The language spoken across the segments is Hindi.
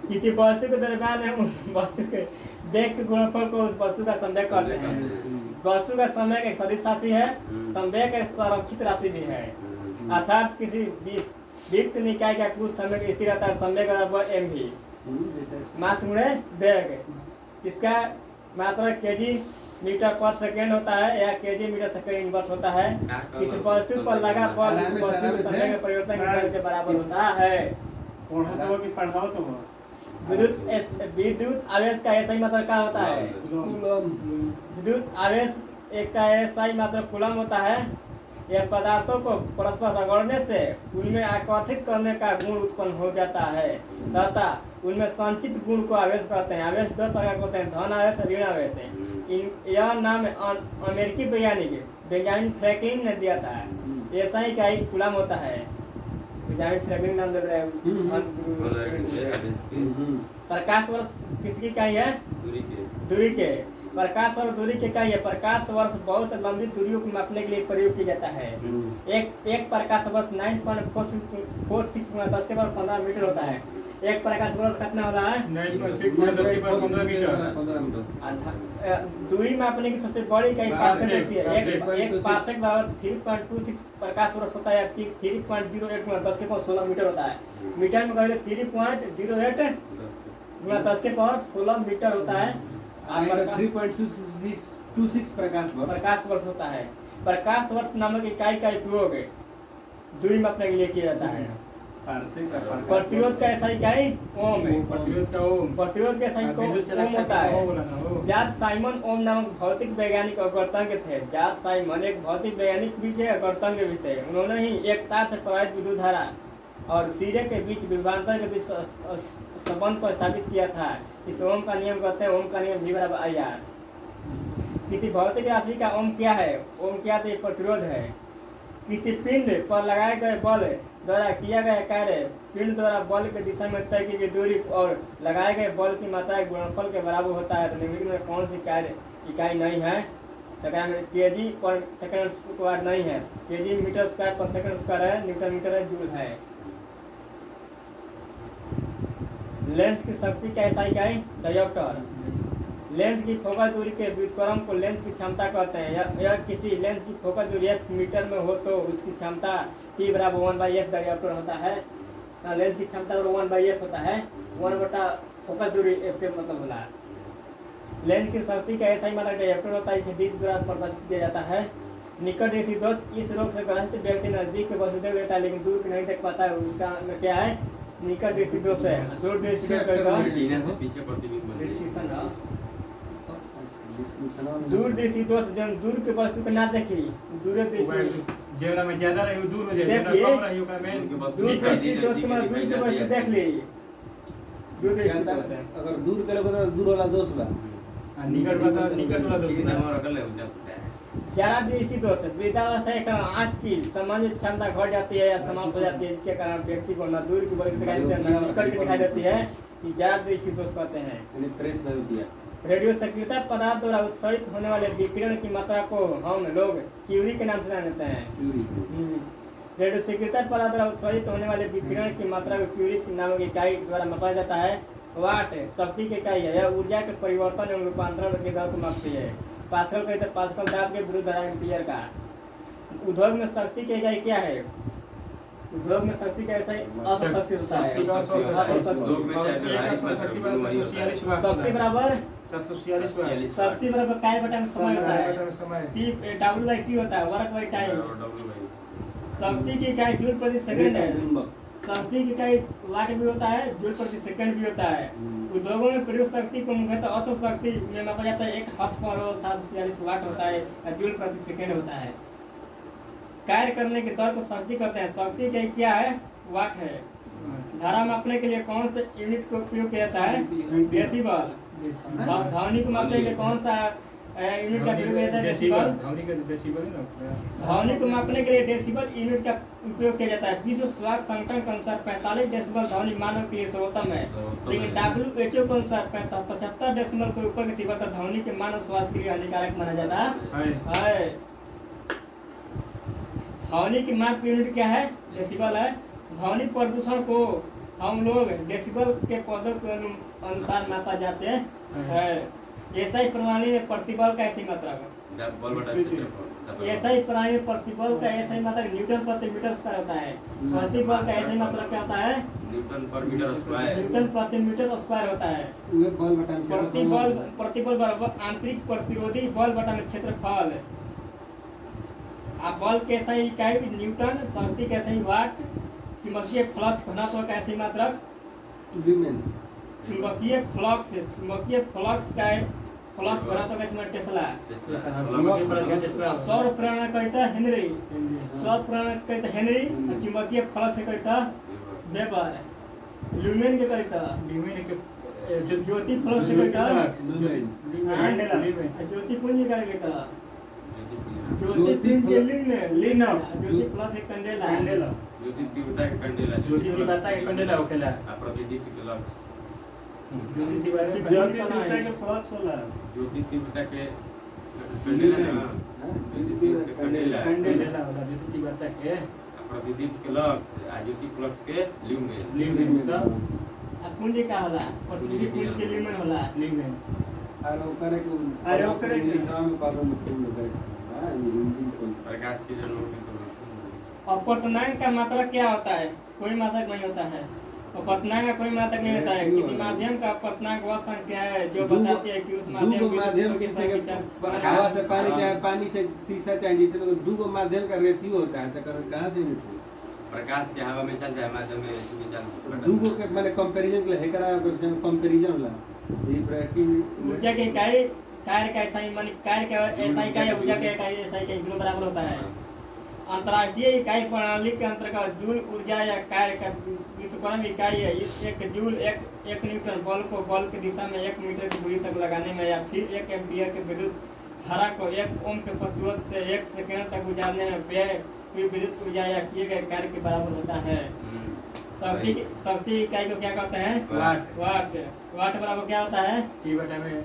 किसी वस्तु के दरम्यान है उस वस्तु के वेग के गुणनफल को उस वस्तु का संवेग कहते हैं। वस्तु का संवेग एक सदिश राशि है, संवेग एक संरक्षित राशि भी है। अर्थात किसी वित्त निकाय का कुछ संवेग स्थिर रहता है, संवेग बराबर एम भी मास गुणे वेग। इसका मात्रा केजी मीटर पर सेकेंड होता है या केजी मीटर सेकेंड इनवर्स होता है। किसी वस्तु पर लगा बल उस वस्तु के संवेग में परिवर्तन की दर के बराबर होता है। पढ़ाओ तो विद्युत आवेश का ऐसा ही मतलब क्या होता है? विद्युत आवेश एक का ऐसा ही मतलब कूलम होता है। यह पदार्थों को परस्पर रगड़ने से उनमें आकर्षित करने का गुण उत्पन्न हो जाता है तथा उनमें संचित गुण को आवेश कहते हैं। आवेश दो प्रकार होते हैं, धन आवेश और ऋण आवेश। यह नाम अमेरिकी वैज्ञानिक बेंजामिन फ्रैंकलिन ने दिया था। ऐसा ही का ही कूलम होता है। बेंजामिन फ्रैंकलिन नाम दे रहे हैं। प्रकाश वर्ष किसकी इकाई है? दूरी के। प्रकाश और दूरी की इकाई है। प्रकाश वर्ष बहुत लंबी दूरियों को मापने के लिए प्रयोग किया जाता है। एक प्रकाश वर्ष 9.46 × 10⁻15 मीटर होता है। एक प्रकाश वर्ष कितना होता है? 9.6 × 10⁻15 मीटर। दूरी मापने की सबसे बड़ी इकाई पार्सेक होती है। एक पार्सेक बराबर 3.26 प्रकाश वर्ष होता है। 3.08 × 10⁻16 मीटर होता है। मीटर में कहें 3.08 × 10⁻16 मीटर होता है। 3.26 प्रकाश वर्ष होता है। प्रकाश वर्ष नामक इकाई का उपयोग दूरी मापने के लिए किया जाता है। प्रतिरोध का ऐसा इकाई ओम है। प्रतिरोध का ऐसा इकाई ओम होता है। जॉर्ज साइमन ओम नामक भौतिक वैज्ञानिक और गणतज्ञ थे। जॉर्ज साइमन एक भौतिक वैज्ञानिक भी थे और गणतज्ञ भी थे। उन्होंने ही एक तार से प्रवाहित विद्युत धारा और सिरे के बीच विभवांतर के बीच संबंध को स्थापित किया था। इस ओम का नियम कहते हैं ओम का नियम V = IR। किसी भौतिक राशि का ओम क्या है? ओम क्या तो प्रतिरोध है। किसी पिंड पर लगाए गए बल द्वारा किया गया कार्य पिंड द्वारा बल के दिशा में तय की गई दूरी और लगाए गए बल की मात्रा के गुणनफल के बराबर होता है। तो निम्नलिखित में कौन सी कार्य इकाई नहीं है? तो क्या केजी पर सेकंड स्क्वायर नहीं है। केजी मीटर स्क्वायर पर सेकंड स्क्वायर है। न्यूटन मीटर है, जूल है। लेंस की शक्ति का ऐसा इकाई डायोप्टर। लेंस की फोकस दूरी के व्युत्क्रम को लेंस की क्षमता कहते हैं। यह किसी लेंस की फोकस दूरी 1 मीटर में हो तो उसकी क्षमता T = 1/f डायोप्टर होता है। लेंस की क्षमता 1/f होता है। 1 फोकस दूरी f के मतलब होला। लेंस की शक्ति का ऐसा ही मतलब डायोप्टर होता है। इसे 20 द्वारा प्रदर्शित किया जाता है। निकट दृष्टि दोष इस रोग से ग्रसित व्यक्ति नजदीक के वस्तु देख लेता है लेकिन दूर नहीं देख पाता है। उसका क्या है? निकट दृष्टि दोष है। दूर दृष्टि दूर दृष्टि दोष जब दूर के वस्तु को ना देखी दूर दृष्टि जेना में ज्यादा रही दूर हो जाए, देखिए कम रही ओकरा में दूर दृष्टि दोष के मतलब दूर के वस्तु देख ली। दूर दृष्टि दोष है। अगर दूर के लोग तो दूर वाला दोष बा निकट वाला दोष ना। ज्यादा दृष्टि दोष वृद्धावस्था के कारण आँख की सामान्य क्षमता घट जाती है या समाप्त हो जाती है। इसके कारण व्यक्ति को न दूर की वस्तु दिखाई देती है न निकट की दिखाई देती है। ये ज्यादा दृष्टि दोष कहते हैं। रेडियो सक्रियता पदार्थ द्वारा उत्सर्जित होने वाले विकिरण की मात्रा को हम लोग क्यूरी के नाम से जानते हैं। रेडियो सक्रियता पदार्थ द्वारा उत्सर्जित होने वाले विकिरण की मात्रा को क्यूरी नामक इकाई द्वारा मापा जाता है। वाट शक्ति की इकाई है। यह ऊर्जा के परिवर्तन एवं रूपांतरण के दर को मापती है। पास्कल कहते हैं पास्कल दाब के विरुद्ध धारा एम्पीयर का। उद्योग में शक्ति की इकाई क्या है? उद्योग में शक्ति का ऐसा अशक्ति होता है। शक्ति बराबर शक्ति बराबर कार्य बटा समय होता है। W/T होता है, वर्क बाई टाइम। शक्ति की इकाई जूल प्रति सेकंड है। शक्ति की इकाई वाट भी होता है, जूल प्रति सेकंड भी होता है। उद्योगों में प्रयुक्त शक्ति को मुख्यतः औसत शक्ति में मापा जाता है। 1 हॉर्स पावर 746 वाट होता है और जूल प्रति सेकंड होता है। कार्य करने के दर को शक्ति कहते हैं। शक्ति की क्या है? वाट है। धारा मापने के लिए कौन से यूनिट को उपयोग किया जाता है? डेसिबल। ध्वनि को मापने के लिए कौन सा यूनिट का प्रयोग किया जाता है? डेसिबल। ध्वनि को मापने के लिए डेसिबल यूनिट का उपयोग किया जाता है। विश्व स्वास्थ्य संगठन के अनुसार 45 डेसिबल ध्वनि मानव के लिए सर्वोत्तम है। लेकिन WHO के अनुसार 75 डेसिबल के ऊपर की तीव्रता ध्वनि के मानव स्वास्थ्य के लिए हानिकारक माना जाता है। ध्वनि की माप यूनिट क्या है? डेसिबल है। ध्वनि प्रदूषण को हम लोग डेसिबल के पदों के अनुसार मापा जाते हैं। एसआई प्रणाली में प्रतिबल का ऐसी मात्रा एसआई प्रणाली में प्रतिबल का ऐसा मात्रा न्यूटन प्रति मीटर स्क्वायर होता है। प्रतिबल का ऐसा मात्रा क्या होता है? न्यूटन प्रति मीटर स्क्वायर होता है। प्रतिबल बराबर आंतरिक प्रतिरोधी बल बटा में क्षेत्रफल। बल कैसा इकाई न्यूटन, शक्ति कैसे वाट, चुंबकीय फ्लक्स घनत्व कैसे मात्रक चुंबकीय फ्लक्स का फ्लक्स घनत्व कैसे मात्रक टेस्ला। सौर प्रेरण कहता है हेनरी, सौर प्रेरण कहता है हेनरी, चुंबकीय फ्लक्स कहता वेबर। ल्यूमेन के कहता ज्योति फ्लक्स कहता ज्योति पुंज का कहता ज्योति प्लस एक कंडेला ज्योति तीव्रता के कंडेला होखेला। ज्योति तीव्रता के फ्लक्स होला। ज्योति तीव्रता के कंडेला होला। ज्योति तीव्रता के प्रतिदीप्त के लक्स आ ज्योति फ्लक्स के ल्यूमेन का पुंज का होला। प्रतिदीप्त पुंज के ल्यूमेन होला। ल्यूमेन अरे ओकरे के नाम में पावन प्रकाश की जरूरत। अपवर्तनांक का मात्रक क्या होता है? कोई मात्रक नहीं होता है। अपवर्तनांक का कोई मात्रक नहीं होता है। किसी माध्यम का अपवर्तनांक वह संख्या है जो बताती है कि उस माध्यम किसी हवा से पानी चाहे पानी से शीशा चाहे जैसे दो गो माध्यम का रेशियो होता है। तो कहां से प्रकाश के हवा में चल जाए माध्यम में चल दो गो के माने कंपैरिजन के लिए एकरा कंपैरिजन होला। ये प्रैक्टिस ऊर्जा के इकाई कार्य का ऐसा ही माने कार्य का ऐसा इकाई ऊर्जा के इकाई ऐसा इकाई दोनों बराबर होता है। अंतर्राष्ट्रीय इकाई प्रणाली के अंतर्गत जूल ऊर्जा या कार्य का व्युत्क्रम इकाई है। इस एक जूल एक न्यूटन बल को बल की दिशा में 1 मीटर की दूरी तक लगाने में या फिर 1 एम्पीयर के विद्युत धारा को 1 ओम के प्रतिरोध से 1 सेकंड तक गुजारने में व्यय हुई विद्युत ऊर्जा या किए गए कार्य के बराबर होता है। शक्ति इकाई को क्या कहते हैं? वाट। वाट बराबर क्या होता है? T बटा में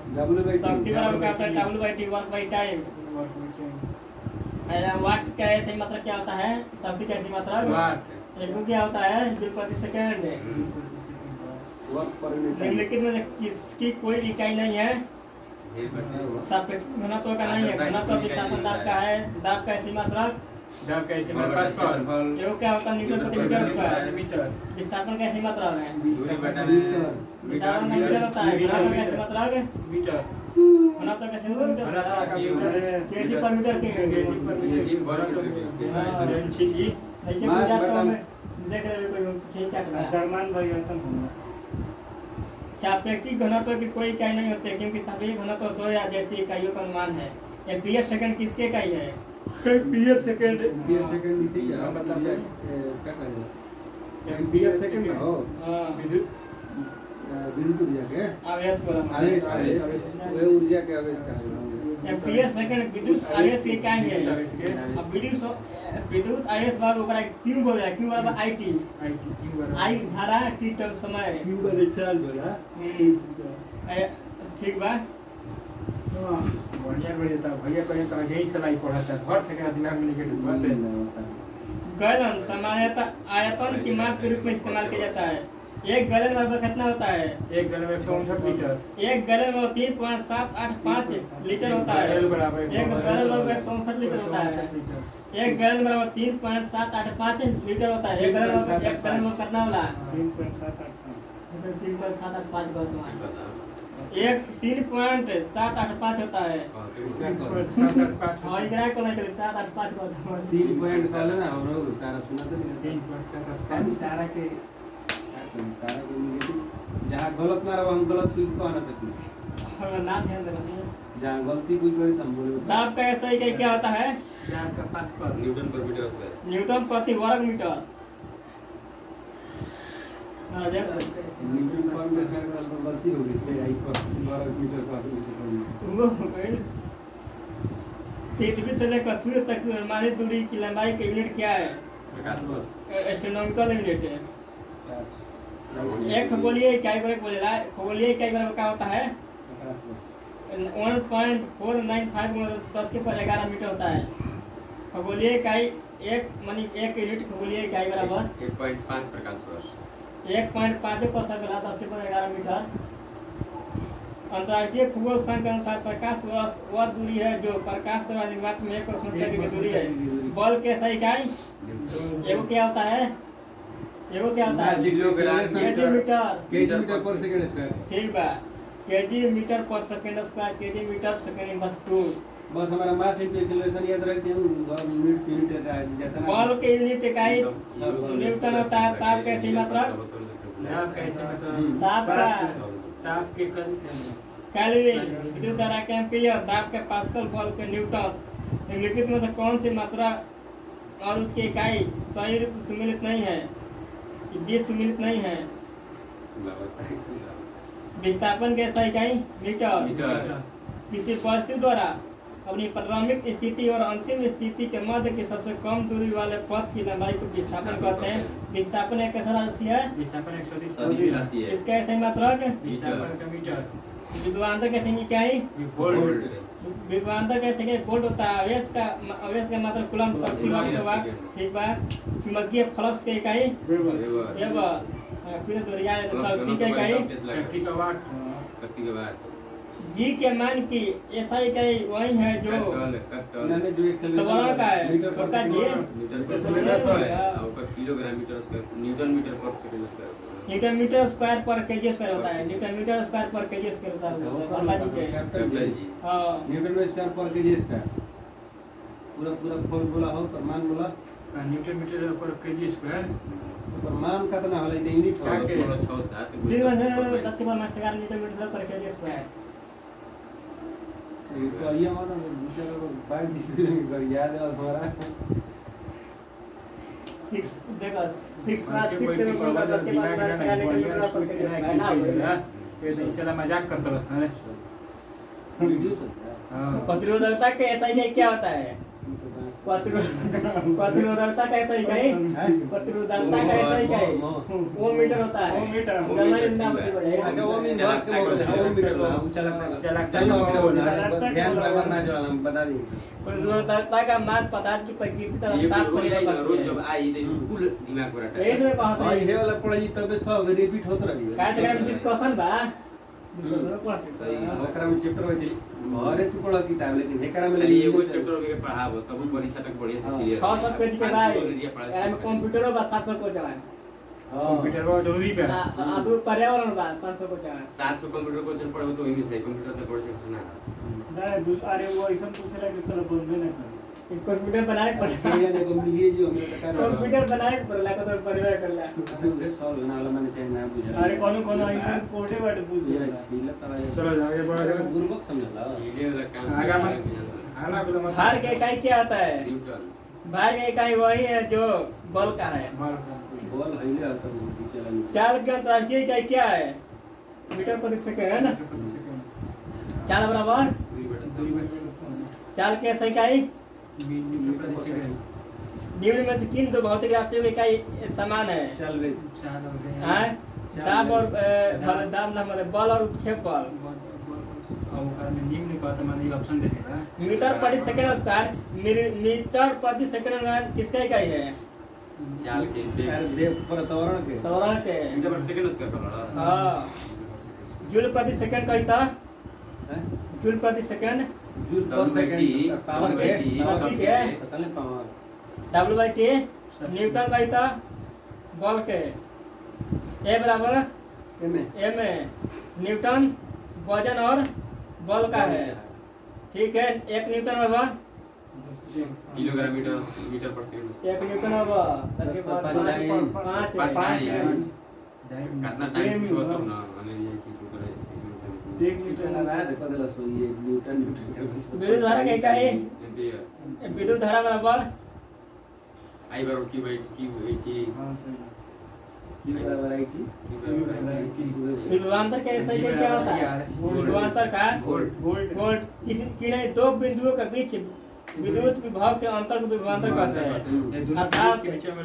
शक्ति बराबर क्या होता है? W/T work by time. वाट का ऐसी मात्रा क्या होता है? शक्ति का ऐसी मात्रा वाट। एक क्या होता है? जूल प्रति सेकंड। निम्नलिखित में किसकी कोई इकाई नहीं है? सापेक्ष घनत्व का नहीं है। घनत्व विस्थापन दाब का है। दाब का ऐसी मात्रा दाब कैसे पास्कल ये क्या होता है? न्यूटन प्रति मीटर स्क्वायर। विस्थापन कैसी मात्रा है? दूरी बटा में विस्थापन मीटर होता है। घनत्व कैसी मात्रा है? मीटर। घनत्व कैसे मीटर? केजी पर मीटर के ठीक है। ऐसे पूजा तो हमें देख रहे हो कोई छह चट में दरमान परिवर्तन होगा। सापेक्षिक घनत्व की कोई इकाई नहीं होती क्योंकि सभी घनत्व दो या जैसी इकाइयों का अनुमान है। एम्पीयर सेकंड किसके इकाई है? एम्पीयर सेकंड नीति क्या मतलब क्या करें? एम्पीयर सेकंड हो विद्युत ऊर्जा के आवेश आवेश वो ऊर्जा के आवेश का एम्पीयर सेकंड विद्युत आवेश की इकाई है। अब विद्युत आवेश बार ओकरा क्यू बोल जाए। क्यू बराबर IT आई धारा T टर्म समय क्यू बराबर चार्ज होला। ठीक बा। बढ़िया था भैया कहे तो यही सलाई पढ़ाता है हर सेकंड दिमाग में लेके ढूंढते गलन सामान्यतः आयतन की माप के रूप में इस्तेमाल किया जाता है। एक गलन बराबर कितना होता है? एक गलन 159 लीटर। एक गलन में 3.785 लीटर होता है। एक गलन बराबर 164 लीटर होता है। एक गलन बराबर 3.785 लीटर होता है। एक गलन में कितना होला? 3.785 बता। एक 3.785 होता है। 785 हाँ इधर को नहीं करे 785 बता। 3 पॉइंट साल ना और तारा सुना तो नहीं 3.785 तारा के जहाँ गलत ना रहो हम गलत कोई कह ना सकते। हाँ ना ध्यान देना। जहाँ गलती कोई करे तो हम बोले दाब का ऐसा ही क्या होता है? दाब का पास्कल न्यूटन पर मीटर स्क्वायर। न्यूटन प्रति वर्ग मीटर। न्यूटन पर मीटर स्क्वायर का गलती हो गई है। आई पर वर्ग मीटर पर वो पृथ्वी से लेकर सूर्य तक की अनुमानित दूरी की लंबाई का यूनिट क्या है? प्रकाश वर्ष। एस्ट्रोनॉमिकल यूनिट है। एक खगोलीय इकाई पर बोलेला खगोलीय इकाई बराबर क्या होता है? 1.495 × 10⁻11 मीटर होता है। खगोलीय इकाई एक यूनिट खगोलीय इकाई बराबर 1.5 प्रकाश वर्ष। 1.5 पर सेकंड आता है, उसके बाद 11 मीटर। अंतर्राष्ट्रीय खगोल संघ के अनुसार प्रकाश वर्ष वह दूरी है जो प्रकाश द्वारा निर्वात में 1 रोशनी की दूरी है। बल के सही इकाई एगो क्या होता है? एगो क्या होता है? सेंटीमीटर। केजी मीटर पर सेकंड स्क्वायर। ठीक बा, केजी मीटर पर second square, kg metre second बस 2। बस हमारा मास इंटू एक्सेलरेशन याद रखते हैं, यूनिट जितना बल के यूनिट इकाई न्यूटन होता है। ताप कैसी मात्रा? ताप कैसे ताप के केल्विन, विद्युत धारा के एम्पीयर, दाब के पास्कल, बल के न्यूटन। निम्नलिखित में से कौन सी मात्रा और उसकी इकाई सही रूप से सुमेलित नहीं है? ये सुमेलित नहीं है। विस्थापन के सही इकाई मीटर। किसी वस्तु द्वारा अपनी प्रारंभिक स्थिति और अंतिम स्थिति के मध्य की सबसे कम दूरी वाले पथ की लंबाई को विस्थापन कहते हैं। विस्थापन एक कैसा राशि है? विस्थापन 130 राशि है। इसका सही मात्रक विस्थापन का मीटर। विभवांतर के सही इकाई वोल्ट। विभवांतर के सही वोल्ट होता है। आवेश का मात्रक कूलम्ब, शक्ति वाट। ठीक बा। चुंबकीय फ्लक्स के इकाई वेबर। फिर दोहराया है तो शक्ति के इकाई शक्ति का वाट। शक्ति का वाट। जी के मान की ऐसा इकाई वही है जो मैंने जो त्वरण का है। मीटर पर छोटा जी मीटर पर सेकंड स्क्वायर और kilogram metre square, newton metre पर second square. Newton metre square पर केजी स्क्वायर होता है। न्यूटन मीटर स्क्वायर पर केजी स्क्वायर होता है। वर्मा जी के हां, न्यूटन स्क्वायर पर केजी स्क्वायर पूरा फॉर्मूला हो, प्रमाण बोला न्यूटन मीटर पर केजी स्क्वायर। प्रमाण कितना होला ये यूनिट 16 7 फिर वैसे 10 के बाद में 11 न्यूटन मीटर पर केजी स्क्वायर। तो ये मतलब चलो बाइक जी याद है हमारा 6 देखो 6 प्लस 6 से बोलता 10 के बाद में 11 न्यूटन पर केजी स्क्वायर ना। ये तो इसला मजाक करता बस ना रे। वीडियो चलता है। हां, प्रतिरोधकता के ऐसा ही क्या होता है? प्रतिरोधकता का ऐसा इकाई प्रतिरोधकता का ऐसा इकाई ओम मीटर होता है। ओम मीटर अच्छा ओम इन वर्ष के मोबाइल है, ओम मीटर ला चलना ध्यान रखना ना जो हम बता दी। प्रतिरोधकता का मान पदार्थ की प्रकृति तथा ये ताप रोज आई ना, रोज परिवर्तन जब आई तो कुल दिमाग पर अटक। ऐसे कहते हां हैं ये वाला पढ़ाई तबे सब रिपीट होत रही का से डिस्कशन बा। सही है। ओकरा में चैप्टर में घरे तू पढ़ा किताब लेकिन एकरा में खाली एगो चैप्टर के पढ़ाबो तब परीक्षा तक बढ़िया से क्लियर 600 पेज के बाद एम कंप्यूटर बा 700 को जवान कंप्यूटर वो जरूरी पे अब पर्यावरण बा 500 को जवान 700 कंप्यूटर क्वेश्चन पढ़ो तो वही से कंप्यूटर से पढ़ सकते ना। अरे वो ऐसा पूछेला कि सर बोलबे ना करे। कंप्यूटर बनाए पड़ेगा। ये ने को मिलिए जो हमने टका कंप्यूटर बनाए पड़ेगा तो परिवार करला ये सॉल्व ना वाला मैंने चाहिए ना बुझा। अरे कोनो ऐसा कोडे बाटे पूछ ये दे। छीला तरा चलो आगे बढ़ो। गुरुमुख समझला। सीधे वाला काम आगे आला बोलो मत। भार के इकाई क्या होता है? न्यूटन। भार के इकाई वही है जो बल का है। बोल हइले आता पीछे ला। चाल की अंतर्राष्ट्रीय इकाई क्या है? मीटर प्रति सेकंड है ना। चाल बराबर चाल के सही इकाई निम्न में से किन दो भौतिक राशियों की इकाई समान है? चल रे हाँ? दाब और दाब ना मतलब बल और उत्क्षेप बल। निम्न कहता माने ऑप्शन देने का। मीटर प्रति सेकंड स्क्वायर मीटर प्रति सेकंड में किसका इकाई है? चाल के यार देव वातावरण के त्वरण के। मीटर पर सेकंड उसका पड़ा। हाँ जूल प्रति सेकंड कहता हैं जूल प्रति सेकंड जूल पर सेकंड पावर के के पता नहीं पावर W/T न्यूटन कहता बल के। ए बराबर एमे एम न्यूटन वजन और बल का है। ठीक है, 1 न्यूटन होगा किलोग्राम मीटर पर सेकंड। 1 न्यूटन होगा दस पर पाँच 5 कितना टाइम छो तब ना माने ये सीखो करे। 1 मीटर ना रात को देला सो ये न्यूटन विद्युत धारा का इकाई एम्पियर। विद्युत धारा बराबर आई बार की बाई की 80 हां सही की बराबर आईटी विभवांतर के सही क्या होता है? विभवांतर का वोल्ट। वोल्ट किसी नहीं दो बिंदुओं के बीच विद्युत विभव के अंतर को विभवांतर कहते हैं। ये दोनों अर्थात के बीच में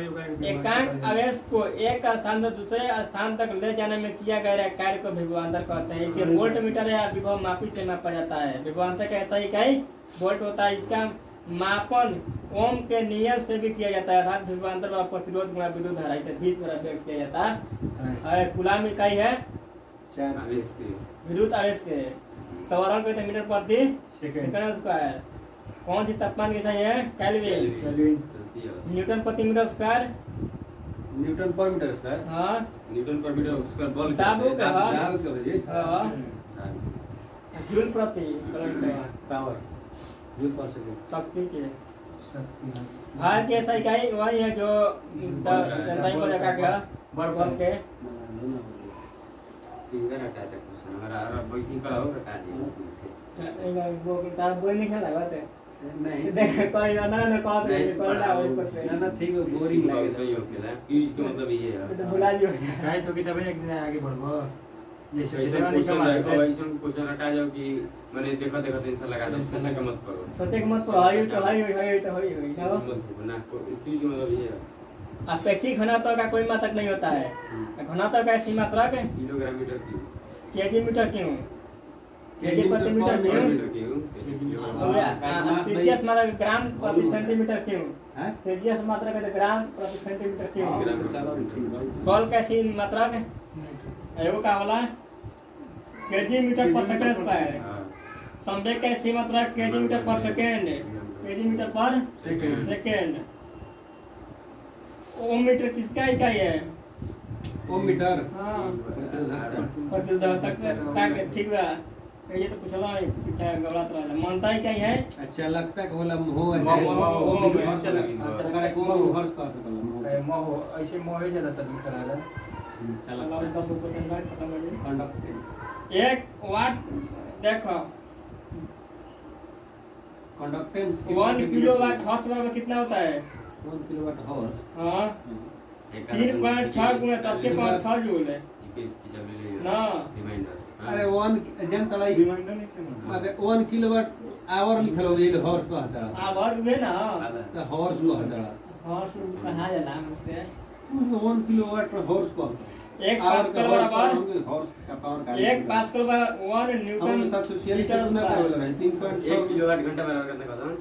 एकांक आवेश को एक स्थान से दूसरे स्थान तक ले जाने में किया गया कार्य को विभवांतर कहते हैं। इसे वोल्ट मीटर या विभव मापी से मापा जाता है। विभवांतर का ऐसा इकाई वोल्ट होता है। इसका मापन ओम के नियम से भी किया जाता है, अर्थात विभवांतर और प्रतिरोध गुणा विद्युत धारा से भी द्वारा व्यक्त किया जाता है। और कूलाम इकाई है आवेश के विद्युत आवेश के। त्वरण कहते हैं मीटर प्रति सेकंड स्क्वायर। कौन सी तापमान की इकाई है? केल्विन। सेल्सियस। न्यूटन प्रति मीटर स्क्वायर। न्यूटन पर मीटर स्क्वायर। हाँ न्यूटन पर मीटर स्क्वायर बल दाब कहते हैं, का दाब क्या है? हाँ। जूल प्रति करंट पावर जूल पर सेकंड। शक्ति के भार की ऐसा इकाई वही है जो जनताई को रखा गया बल के। ठीक है, हटा दे क्वेश्चन हमारा और वैसे करा हो हटा दिया। वो तार बोल नहीं खेला बात नहीं देख कोई ना ना कॉल नहीं, कर रहा है ऊपर से ना ठीक है, बोरिंग लगे। सही हो गया यूज के मतलब ये है। तो भुला दियो काहे तो किताबें एक दिन आगे बढ़बो जैसे ऐसा शेरवानी का क्वेश्चन हटा जाओ कि मैंने देखा देखा आंसर लगा दो, सोचे के मत करो। सोचे के मत तो हाई तो हाई ना मत हो ना यूज के मतलब ये है। अपेक्षित घनत्व का कोई मात्रक नहीं होता है। घनत्व का ऐसी मात्रक kilogram metre cube kg metre cube kg प्रति मीटर क्यों मीटर क्यूब हो गया। सेल्सियस मात्रक ग्राम प्रति सेंटीमीटर क्यों हैं? सेल्सियस मात्रक है ग्राम प्रति सेंटीमीटर क्यों। ग्राम चलो ठीक है। बॉल कैसी मात्रक एगो का वाला केजी मीटर पर सेकंड स्क्वायर। हां संवेग कैसी मात्रक केजी मीटर पर सेकंड केजी मीटर पर सेकंड। ओम मीटर किसका इकाई है? ओम मीटर हाँ प्रतिरोधक तक ठीक बा। ये तो पूछला पूछा गलत रहा मानता ही क्या है? अच्छा लगता है कि होला हो मोह अच्छा लगता है को यूनिवर्स का सकला मोह ऐसे मोह ज्यादा तब कराला चलो 10 ऊपर चल रहा है खत्म हो गया। कंडक्टेंस 1 वाट देखो कंडक्टेंस 1 किलोवाट हॉर्स पावर कितना होता है? 1 किलोवाट हाउस। हाँ 3.6 गुना 10 जूल है ना। रिमाइंडर अरे 1 जन तलाई रिमाइंडर नहीं थे अबे 1 किलोवाट आवर लिखल हो ये हॉर्स का हता आवर हुए ना तो हॉर्स को हता हॉर्स कहाँ जाना मुझसे 1 किलोवाट हॉर्स को हता 1 पास्कल बराबर हॉर्स का पावर का 1 पास्कल बराबर 1 न्यूटन हम 746 से गुना कर रहे हैं 3.6 1 किलोवाट घंटा बराबर कितना कहता हूं?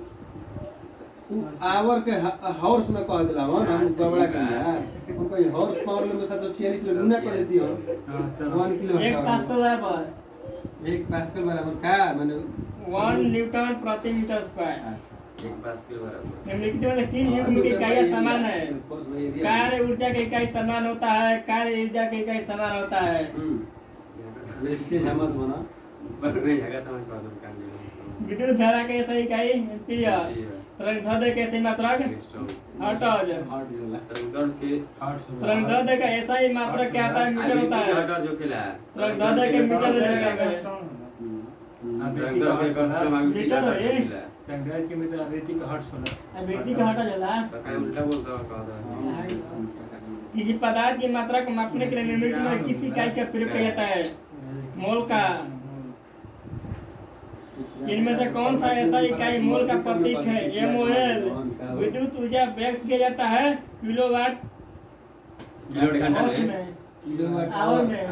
आवर के हॉर्स में कह दिला हो हम गबड़ा किया हमको ये हॉर्स पावर में 746 से गुना कर देती हो 1 किलो 1 पास्कल बराबर 1 पास्कल बराबर का माने 1 न्यूटन प्रति मीटर स्क्वायर। 1 पास्कल बराबर निम्नलिखित में 3 युग्म की इकाइयां समान है। कार्य ऊर्जा की इकाई समान होता है, कार्य ऊर्जा की इकाई समान होता है। इसके जमत बना बस नहीं जगह समझ पा दो काम नहीं विद्युत धारा की ऐसा इकाई एम्पीयर। तरंग दैर्घ्य कैसी मात्रक हर्ट्ज। तरंग के तरंग दैर्घ्य का ऐसा ही मात्रक क्या आता है? मीटर होता है। हटर जो खेला है तरंग दैर्घ्य के मीटर में तरंग के कस्टम आगे मीटर है ये। टंगाल के मित्र आवृत्ति का हर्ट्ज होला आवृत्ति का हर्ट्ज होला। कहीं उल्टा बोलता है किसी पदार्थ की मात्रा को मापने के लिए यूनिट में किसी इकाई का प्रयोग किया जाता है? मोल का। इनमें से कौन सा ऐसा इकाई मोल का प्रतीक है? MOL। विद्युत ऊर्जा व्यक्त किया जाता है किलोवाट किलोवाट घंटा हॉर्स में में किलोवाट आवर में।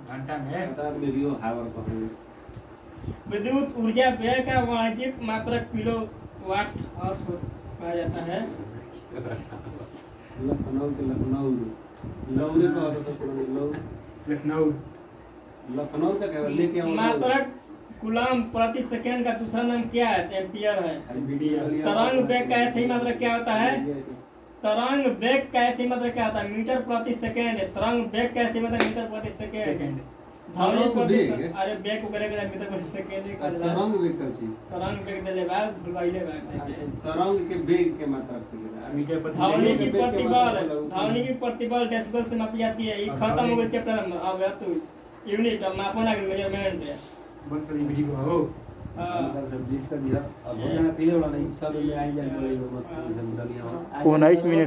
घंटा में बता दे लियो हावर को विद्युत ऊर्जा व्यय का वाणिज्यिक मात्रक किलोवाट हॉर्स पाया जाता है। लखनऊ के लखनऊ लौरे को होता तो लखनऊ लखनऊ तक है लेके आओ मात्रक कूलम प्रति सेकंड का दूसरा नाम क्या है? एम्पियर है। तरंग वेग का ऐसी मात्रक क्या होता है? तरंग वेग का ऐसी मात्रक क्या होता है? मीटर प्रति सेकंड। तरंग वेग का ऐसी मात्रक मीटर प्रति सेकंड। ध्वनि तरंग प्रति वेग? अरे वेग को करेगा मीटर प्रति सेकंड ही कर देगा। तरंग वेग का चीज तरंग वेग दे लेगा भुलवाइले बात है। तरंग के वेग के मात्रा मीटर प्रति ध्वनि की वेग के प्रतिबल मतलब- ध्वनि की प्रतिबल डेसिबल से मापी जाती है। ये खत्म हो गया चैप्टर में। अब या तू यूनिट मापना के मेजरमेंट है। बंद कर दी वीडियो हो हां सब्जेक्ट का दिया अब हो जाना पीले वाला नहीं सब में आई जाए 19 मिनट